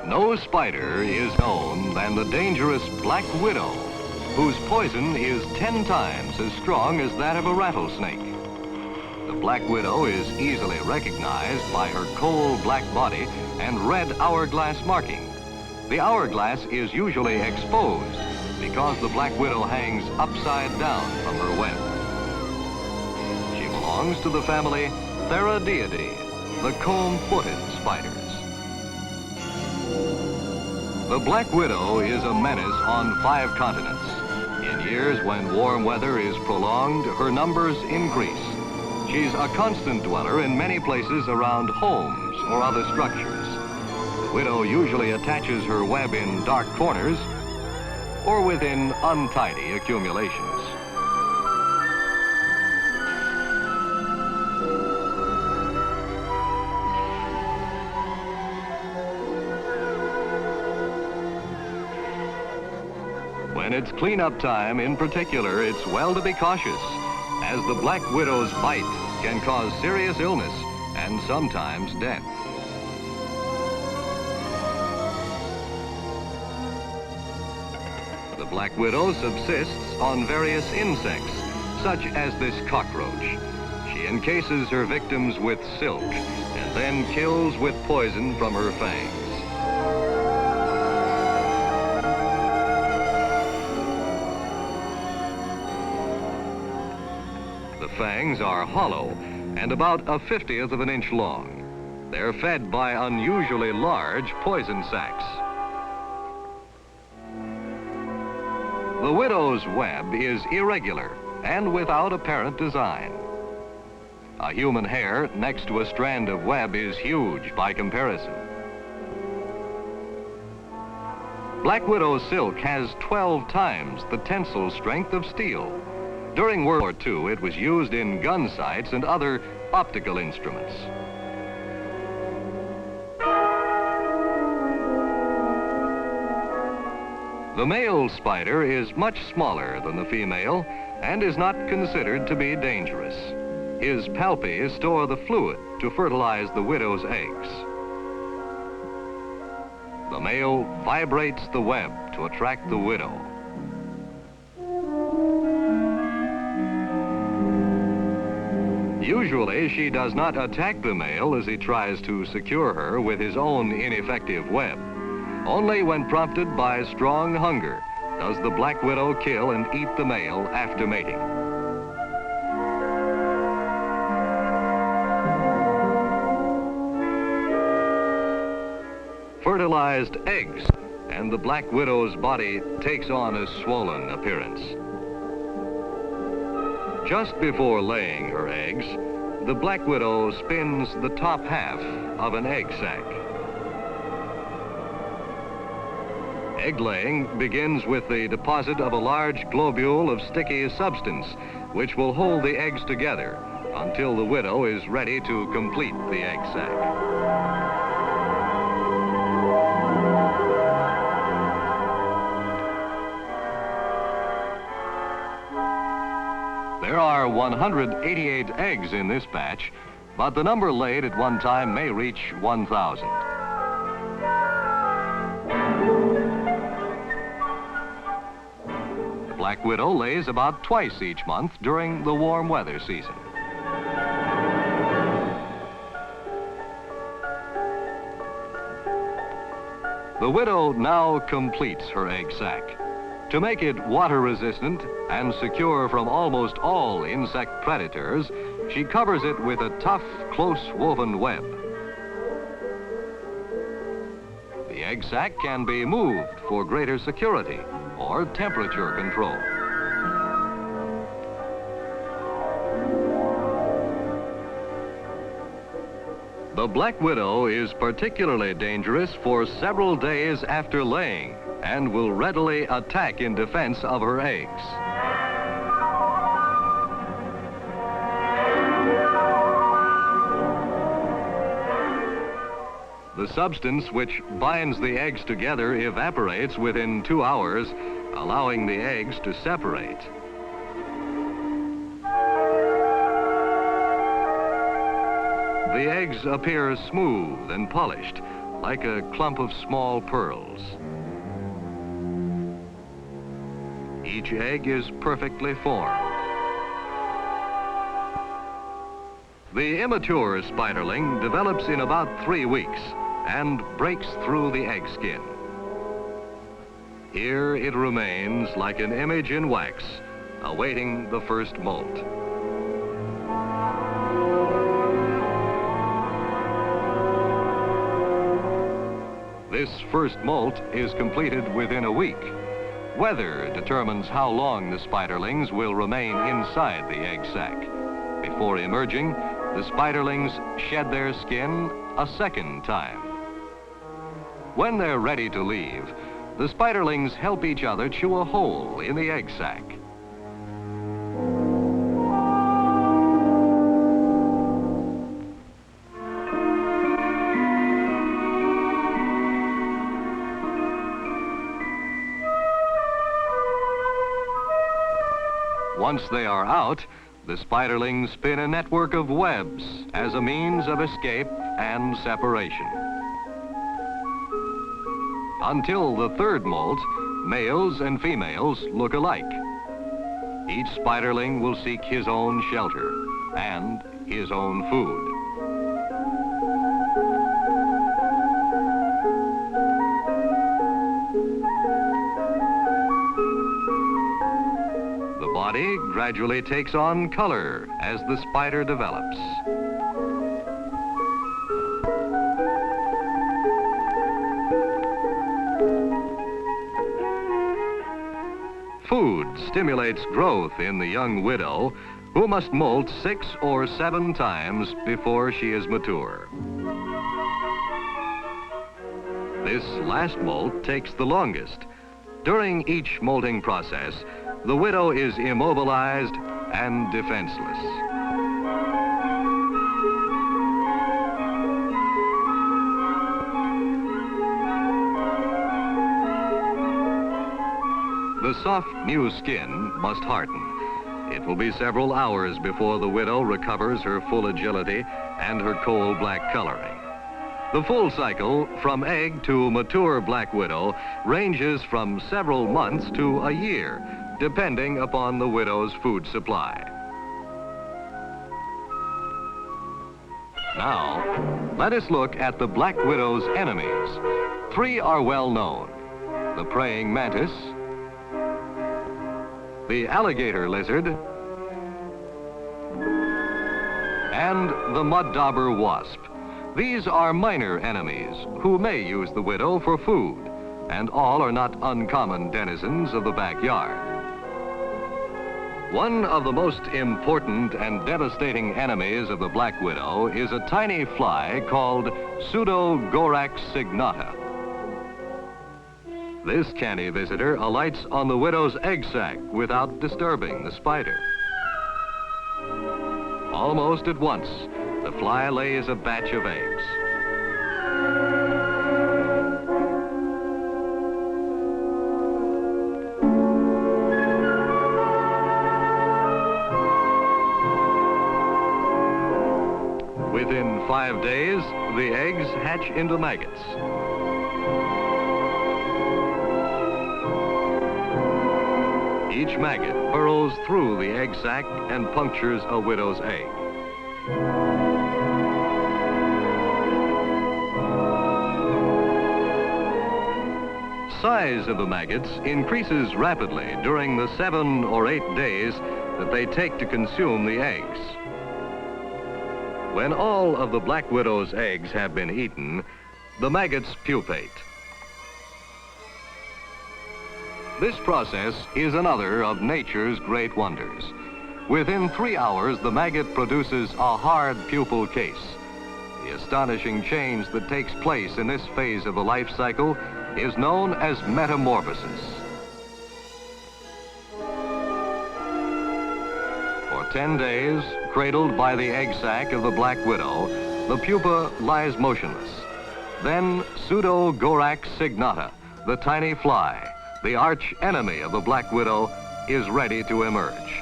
No spider is known than the dangerous black widow, whose poison is 10 times as strong as that of a rattlesnake. The black widow is easily recognized by her coal black body and red hourglass marking. The hourglass is usually exposed because the black widow hangs upside down from her web. She belongs to the family Theradiidae, the comb-footed spiders. The black widow is a menace on 5 continents. In years when warm weather is prolonged, her numbers increase. She's a constant dweller in many places around homes or other structures. The widow usually attaches her web in dark corners or within untidy accumulations. When it's cleanup time in particular, it's well to be cautious, as the black widow's bite can cause serious illness and sometimes death. The black widow subsists on various insects, such as this cockroach. She encases her victims with silk and then kills with poison from her fangs. The fangs are hollow and about 1/50th of an inch long. They're fed by unusually large poison sacs. The widow's web is irregular and without apparent design. A human hair next to a strand of web is huge by comparison. Black widow silk has 12 times the tensile strength of steel. During World War II, it was used in gun sights and other optical instruments. The male spider is much smaller than the female and is not considered to be dangerous. His palpi store the fluid to fertilize the widow's eggs. The male vibrates the web to attract the widow. Usually, she does not attack the male as he tries to secure her with his own ineffective web. Only when prompted by strong hunger does the black widow kill and eat the male after mating. Fertilized eggs, and the black widow's body takes on a swollen appearance. Just before laying her eggs, the black widow spins the top half of an egg sac. Egg laying begins with the deposit of a large globule of sticky substance, which will hold the eggs together until the widow is ready to complete the egg sac. There are 188 eggs in this batch, but the number laid at one time may reach 1,000. The black widow lays about twice each month during the warm weather season. The widow now completes her egg sac. To make it water resistant and secure from almost all insect predators, she covers it with a tough, close woven web. The egg sac can be moved for greater security or temperature control. The black widow is particularly dangerous for several days after laying and will readily attack in defense of her eggs. The substance which binds the eggs together evaporates within 2 hours, allowing the eggs to separate. The eggs appear smooth and polished, like a clump of small pearls. Each egg is perfectly formed. The immature spiderling develops in about 3 weeks and breaks through the egg skin. Here it remains like an image in wax, awaiting the first molt. This first molt is completed within a week. Weather determines how long the spiderlings will remain inside the egg sac. Before emerging, the spiderlings shed their skin a second time. When they're ready to leave, the spiderlings help each other chew a hole in the egg sac. Once they are out, the spiderlings spin a network of webs as a means of escape and separation. Until the third molt, males and females look alike. Each spiderling will seek his own shelter and his own food. The body gradually takes on color as the spider develops. Food stimulates growth in the young widow, who must molt 6 or 7 times before she is mature. This last molt takes the longest. During each molting process, the widow is immobilized and defenseless. The soft new skin must harden. It will be several hours before the widow recovers her full agility and her coal black coloring. The full cycle from egg to mature black widow ranges from several months to a year, depending upon the widow's food supply. Now, let us look at the black widow's enemies. 3 are well known: the praying mantis, the alligator lizard, and the mud dauber wasp. These are minor enemies who may use the widow for food, and all are not uncommon denizens of the backyard. One of the most important and devastating enemies of the black widow is a tiny fly called Pseudogorax signata. This canny visitor alights on the widow's egg sac without disturbing the spider. Almost at once, the fly lays a batch of eggs. Within 5 days, the eggs hatch into maggots. Each maggot burrows through the egg sac and punctures a widow's egg. Size of the maggots increases rapidly during the 7 or 8 days that they take to consume the eggs. When all of the black widow's eggs have been eaten, the maggots pupate. This process is another of nature's great wonders. Within 3 hours, the maggot produces a hard pupal case. The astonishing change that takes place in this phase of the life cycle is known as metamorphosis. For 10 days, cradled by the egg sac of the black widow, the pupa lies motionless. Then Pseudogorax signata, the tiny fly, the arch enemy of the black widow, is ready to emerge.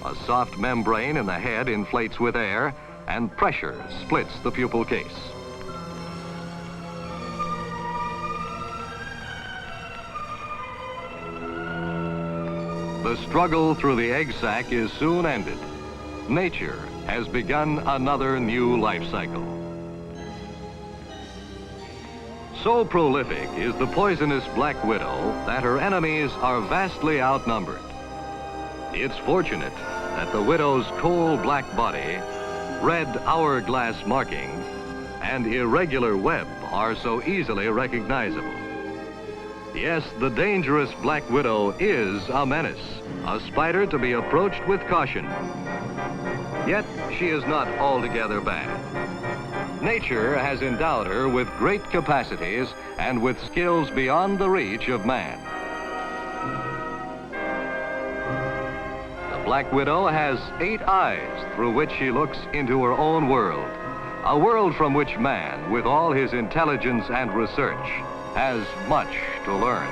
A soft membrane in the head inflates with air, and pressure splits the pupal case. The struggle through the egg sac is soon ended. Nature has begun another new life cycle. So prolific is the poisonous black widow that her enemies are vastly outnumbered. It's fortunate that the widow's coal black body, red hourglass marking, and irregular web are so easily recognizable. Yes, the dangerous black widow is a menace, a spider to be approached with caution. Yet she is not altogether bad. Nature has endowed her with great capacities and with skills beyond the reach of man. The black widow has 8 eyes through which she looks into her own world, a world from which man, with all his intelligence and research, has much to learn.